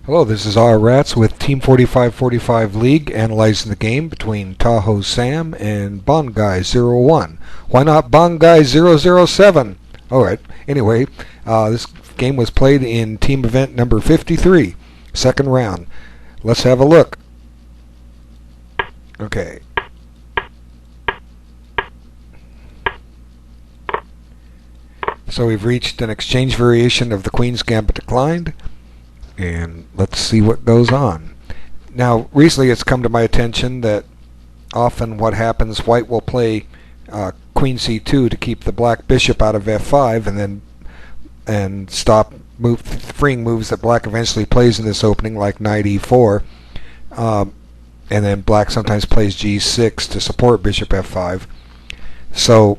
Hello, this is R Rats with Team 4545 League, analyzing the game between Tahoe Sam and Bond Guy 01. Why not Bond Guy 007? Alright, anyway, this game was played in team event number 53, second round. Let's have a look. Okay. So we've reached an exchange variation of the Queen's Gambit declined, and let's see what goes on. Now, recently it's come to my attention that often what happens, white will play Queen C2 to keep the black bishop out of F5 and stop freeing moves that black eventually plays in this opening, like Knight E4. And then black sometimes plays G6 to support bishop F5. So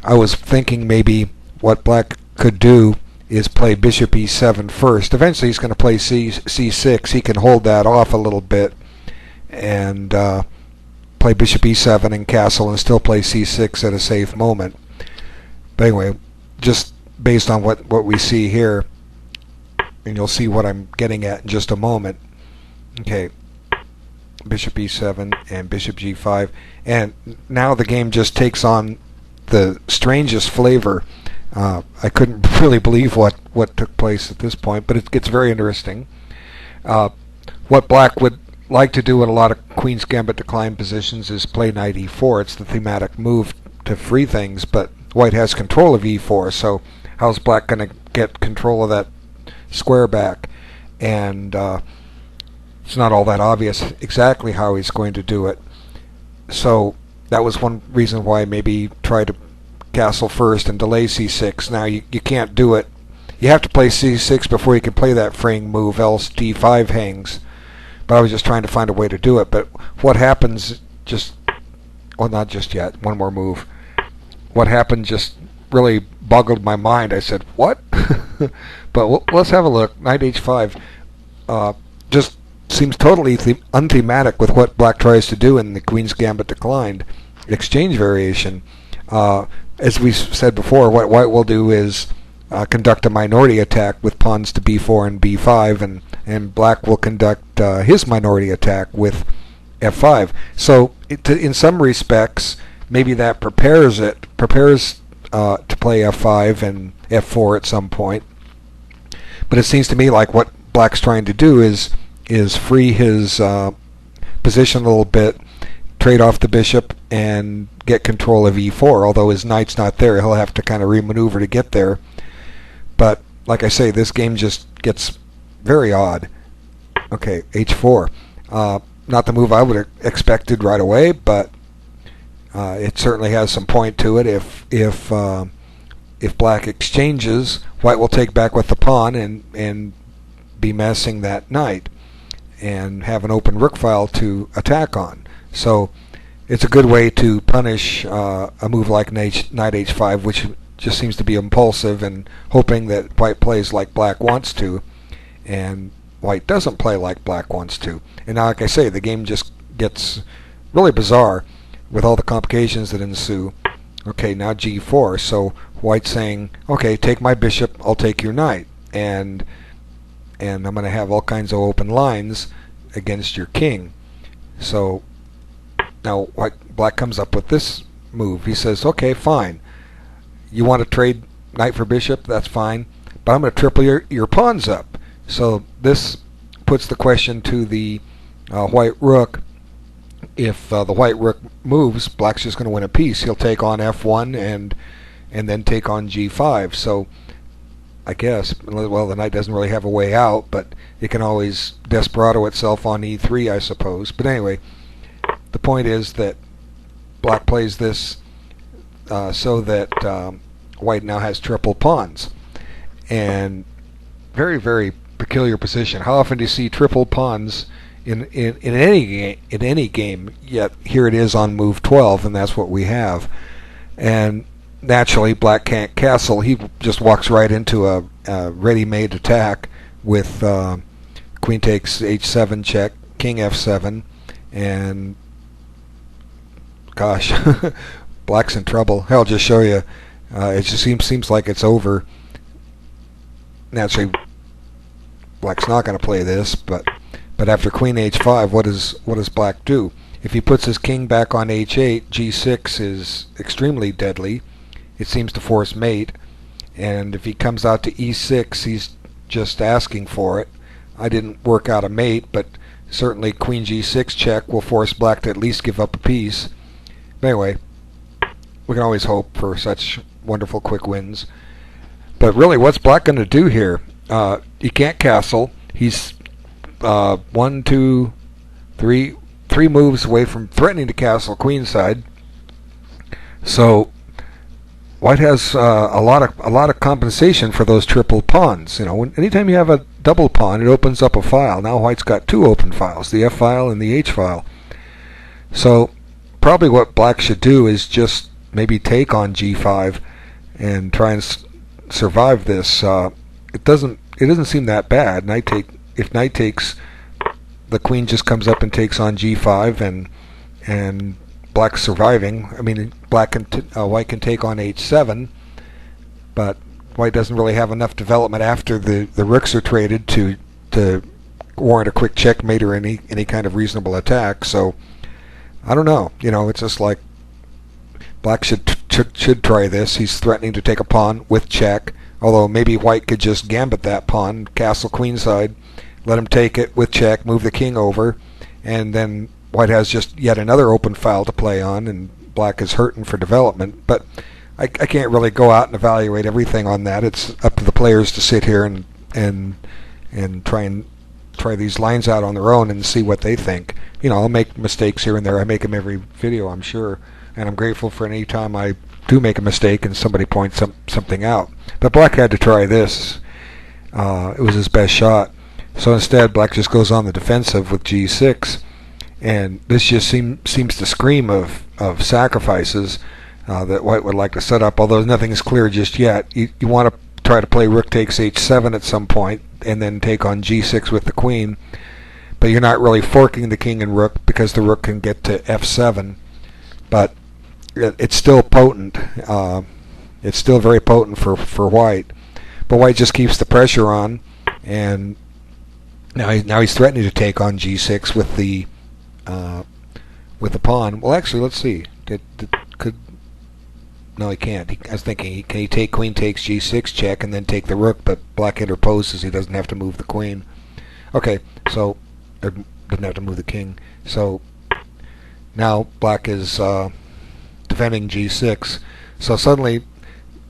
I was thinking maybe what black could do is play bishop E7 first. Eventually he's going to play C6. He can hold that off a little bit and play bishop E7 and castle and still play C6 at a safe moment. But anyway, just based on what we see here, and you'll see what I'm getting at in just a moment. Okay, bishop E7 and bishop G5, and now the game just takes on the strangest flavor. I couldn't really believe what took place at this point, but it gets very interesting. What black would like to do in a lot of Queen's Gambit decline positions is play Knight E4. It's the thematic move to free things, but white has control of E4, so how's black going to get control of that square back? And it's not all that obvious exactly how he's going to do it. So that was one reason why maybe try to castle first and delay C6. Now you can't do it. You have to play C6 before you can play that freeing move, else D5 hangs. But I was just trying to find a way to do it. But what happens well, not just yet, one more move. What happened just really boggled my mind. I said, what? But let's have a look. Knight H5 just seems totally unthematic with what black tries to do in the Queen's Gambit declined exchange variation. As we said before, what white will do is conduct a minority attack with pawns to B4 and B5, and black will conduct his minority attack with F5. So in some respects, maybe that prepares to play F5 and F4 at some point. But it seems to me like what black's trying to do is free his position a little bit, trade off the bishop, and get control of E4. Although his knight's not there, he'll have to kind of remaneuver to get there. But like I say, this game just gets very odd. Okay, H4. Not the move I would have expected right away, but it certainly has some point to it. If black exchanges, white will take back with the pawn and be messing that knight and have an open rook file to attack on. So it's a good way to punish a move like Knight H5, which just seems to be impulsive and hoping that white plays like black wants to, and white doesn't play like black wants to. And now, like I say, the game just gets really bizarre with all the complications that ensue. Okay, now G4. So white's saying, okay, take my bishop, I'll take your knight, and I'm going to have all kinds of open lines against your king. So now black comes up with this move. He says, okay, fine. You want to trade knight for bishop? That's fine. But I'm going to triple your pawns up. So this puts the question to the white rook. If the white rook moves, black's just going to win a piece. He'll take on F1 and then take on G5. So I guess, well, the knight doesn't really have a way out, but it can always desperado itself on E3, I suppose. But anyway, the point is that black plays this so that white now has triple pawns. And very, very peculiar position. How often do you see triple pawns in any game? Yet here it is on move 12, and that's what we have. And naturally, black can't castle. He just walks right into a ready-made attack with queen takes H7 check, king F7, and gosh, black's in trouble. I'll just show you. It just seems like it's over. Naturally, Black's not going to play this, but after queen h5, what does Black do? If he puts his king back on h8, g6 is extremely deadly. It seems to force mate, and if he comes out to e6, he's just asking for it. I didn't work out a mate, but certainly queen g6 check will force Black to at least give up a piece. But anyway, we can always hope for such wonderful quick wins. But really, what's Black going to do here? He can't castle. He's 1, 2, 3 moves away from threatening to castle queenside. So White has a lot of compensation for those triple pawns. You know, anytime you have a double pawn, it opens up a file. Now White's got two open files, the F file and the H file. So probably what Black should do is just maybe take on G5 and try and survive this. It doesn't seem that bad. If knight takes, the queen just comes up and takes on G5, and Black's surviving. I mean, White can take on H7, but White doesn't really have enough development after the rooks are traded to warrant a quick checkmate or any kind of reasonable attack. So I don't know. You know, it's just like Black should try this. He's threatening to take a pawn with check, although maybe White could just gambit that pawn, castle queenside, let him take it with check, move the king over, and then White has just yet another open file to play on, and Black is hurting for development. But I can't really go out and evaluate everything on that. It's up to the players to sit here and try these lines out on their own and see what they think. You know, I'll make mistakes here and there. I make them every video, I'm sure, and I'm grateful for any time I do make a mistake and somebody points something out. But Black had to try this. It was his best shot. So instead, Black just goes on the defensive with G6, and this just seems to scream of sacrifices that White would like to set up, although nothing is clear just yet. You want to try to play rook takes H7 at some point, and then take on G6 with the queen, but you're not really forking the king and rook because the rook can get to F7, but it's still potent. It's still very potent for White, but White just keeps the pressure on, and now he's threatening to take on G6 with the pawn. Well, actually, let's see. No, he can't. I was thinking, can he take queen takes G6 check and then take the rook, but Black interposes. He doesn't have to move the queen. Okay, so doesn't have to move the king. So now Black is defending G6. So suddenly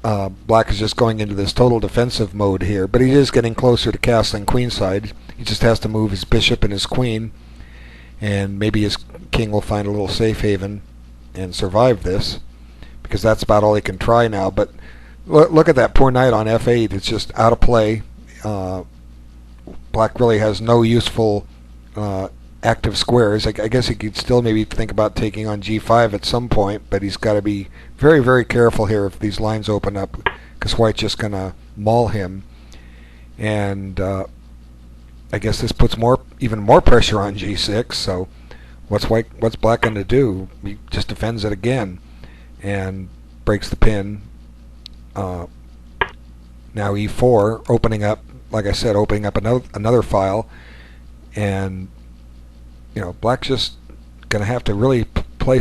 Black is just going into this total defensive mode here, but he is getting closer to castling queenside. He just has to move his bishop and his queen, and maybe his king will find a little safe haven and survive this, because that's about all he can try now. But look at that poor knight on F8. It's just out of play. Black really has no useful active squares. I guess he could still maybe think about taking on G5 at some point, but he's got to be very, very careful here if these lines open up, because White's just going to maul him. And I guess this puts even more pressure on G6. So what's Black going to do? He just defends it again and breaks the pin. Now E4, opening up, like I said, opening up another file, and you know, Black's just going to have to really play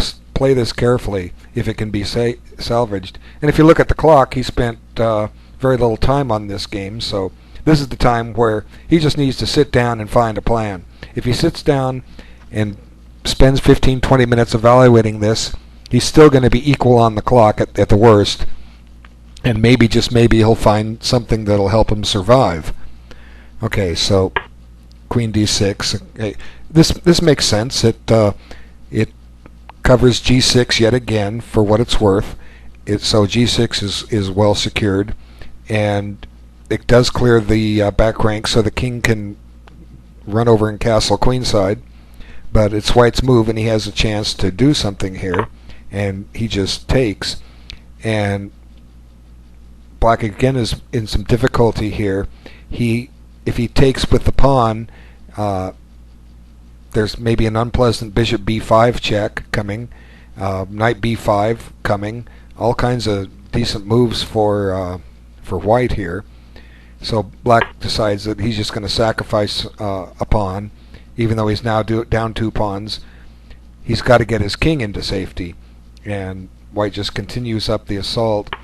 this carefully if it can be salvaged. And if you look at the clock, he spent very little time on this game, so this is the time where he just needs to sit down and find a plan. If he sits down and spends 15-20 minutes evaluating this, he's still going to be equal on the clock at the worst, and maybe, just maybe, he'll find something that'll help him survive. Okay, so queen d6. Okay, this makes sense. It covers g6 yet again for what it's worth. So g6 is well secured, and it does clear the back rank, so the king can run over and castle queenside. But it's White's move, and he has a chance to do something here, and he just takes. And Black again is in some difficulty here. If he takes with the pawn, there's maybe an unpleasant bishop b5 check coming, knight b5 coming, all kinds of decent moves for White here. So black decides that he's just going to sacrifice a pawn, even though he's now down 2 pawns. He's got to get his king into safety, and white just continues up the assault.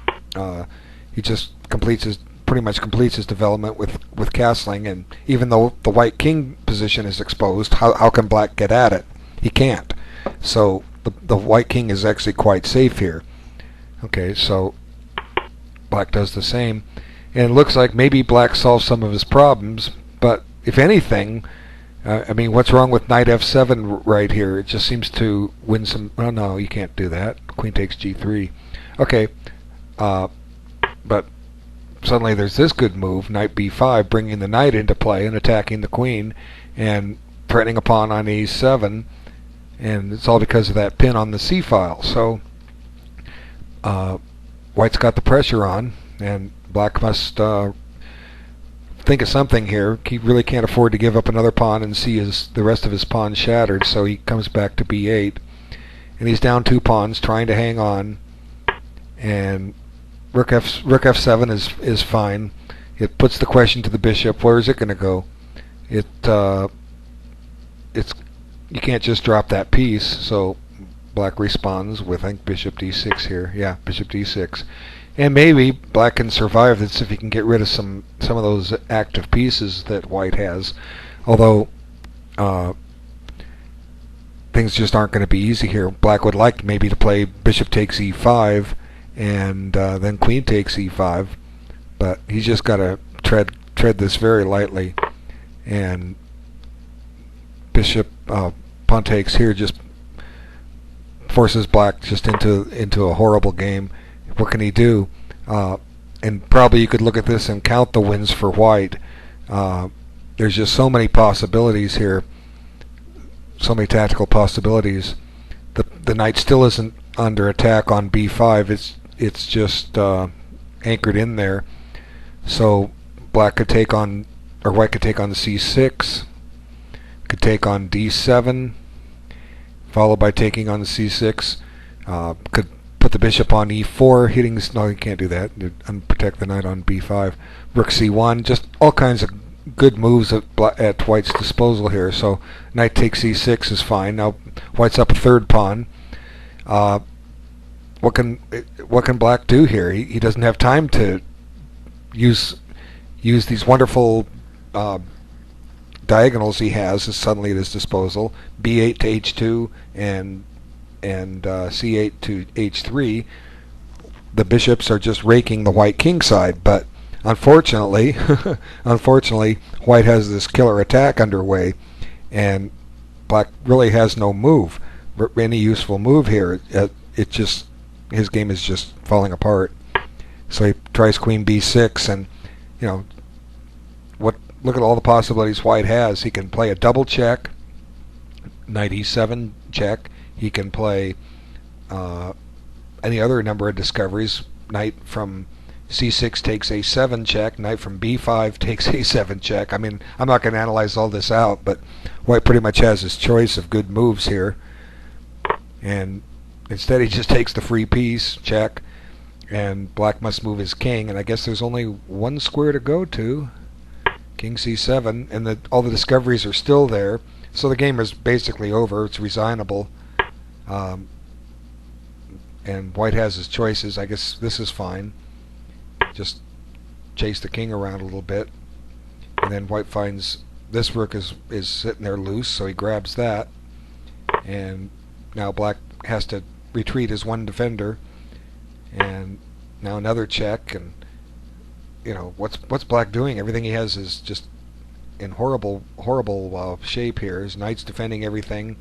He just pretty much completes his development with castling, and even though the white king position is exposed, how can black get at it? He can't. So the white king is actually quite safe here. Okay, so black does the same, and it looks like maybe black solves some of his problems, but if anything, I mean, what's wrong with knight f7 right here? It just seems to win some... Oh, no, you can't do that. Queen takes g3. Okay, but suddenly there's this good move, knight b5, bringing the knight into play and attacking the queen and threatening a pawn on e7, and it's all because of that pin on the c-file. So white's got the pressure on, and black must think of something here. He really can't afford to give up another pawn and see the rest of his pawns shattered, so he comes back to b8, and he's down 2 pawns trying to hang on, and rook f7 is fine. It puts the question to the bishop. Where is it going to go? It's you can't just drop that piece, so black responds with, I think, bishop d6 here. Yeah, bishop d6. And maybe black can survive this if he can get rid of some of those active pieces that white has. Although things just aren't going to be easy here. Black would like maybe to play bishop takes e5 and then queen takes e5, but he's just got to tread this very lightly. And bishop pawn takes here just forces black just into a horrible game. What can he do? And probably you could look at this and count the wins for white. There's just so many possibilities here, so many tactical possibilities. The knight still isn't under attack on b5. It's just anchored in there. So black could take on, or white could take on c6, could take on d7, followed by taking on the c6. Could put the bishop on e4, hitting... No, you can't do that. Protect the knight on b5. Rook c1, just all kinds of good moves at white's disposal here. So knight takes e6 is fine. Now white's up a 3rd pawn. What can black do here? He doesn't have time to use these wonderful diagonals he has suddenly at his disposal. b8 to h2 and c8 to h3. The bishops are just raking the white king side, but unfortunately white has this killer attack underway, and black really has no move, any useful move here. His game is just falling apart. So he tries queen b6, and look at all the possibilities white has. He can play a double check, knight e7 check. He can play any other number of discoveries. Knight from c6 takes a7 check. Knight from b5 takes a7 check. I mean, I'm not going to analyze all this out, but white pretty much has his choice of good moves here. And instead he just takes the free piece, check, and black must move his king. And I guess there's only one square to go to. King c7, and all the discoveries are still there. So the game is basically over. It's resignable. And white has his choices. I guess this is fine. Just chase the king around a little bit, and then white finds this rook is sitting there loose, so he grabs that, and now black has to retreat as one defender, and now another check. And what's black doing? Everything he has is just in horrible shape here. His knight's defending everything,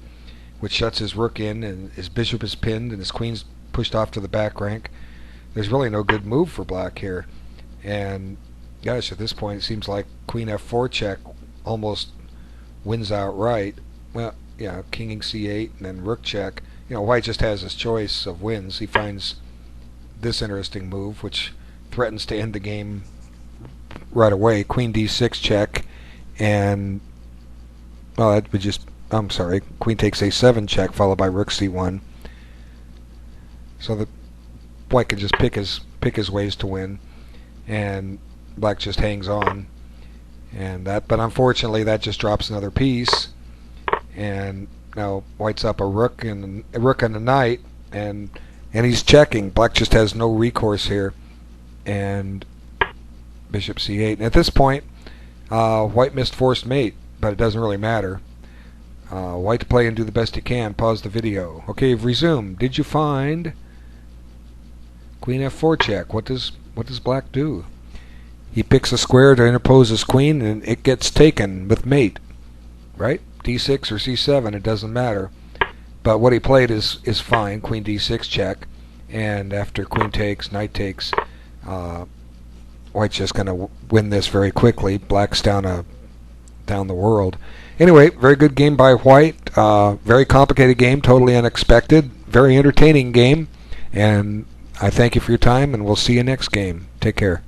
which shuts his rook in, and his bishop is pinned, and his queen's pushed off to the back rank. There's really no good move for black here. And gosh, at this point it seems like queen f4 check almost wins outright. Well, yeah, king c8 and then rook check. White just has his choice of wins. He finds this interesting move, which threatens to end the game right away. Queen d6 check, and well, that would just... I'm sorry, queen takes a7 check, followed by rook c1. So the white can just pick his ways to win. And black just hangs on, and but unfortunately that just drops another piece, and now white's up a rook and a knight, and he's checking. Black just has no recourse here, and bishop c8. And at this point, white missed forced mate, but it doesn't really matter. White to play and do the best he can. Pause the video. Okay, you've resumed. Did you find queen f4 check? What does black do? He picks a square to interpose his queen, and it gets taken with mate, right? d6 or c7, it doesn't matter. But what he played is fine. Queen d6 check, and after queen takes, knight takes, white's just going to win this very quickly. Black's down the world. Anyway, very good game by white. Very complicated game, totally unexpected. Very entertaining game. And I thank you for your time, and we'll see you next game. Take care.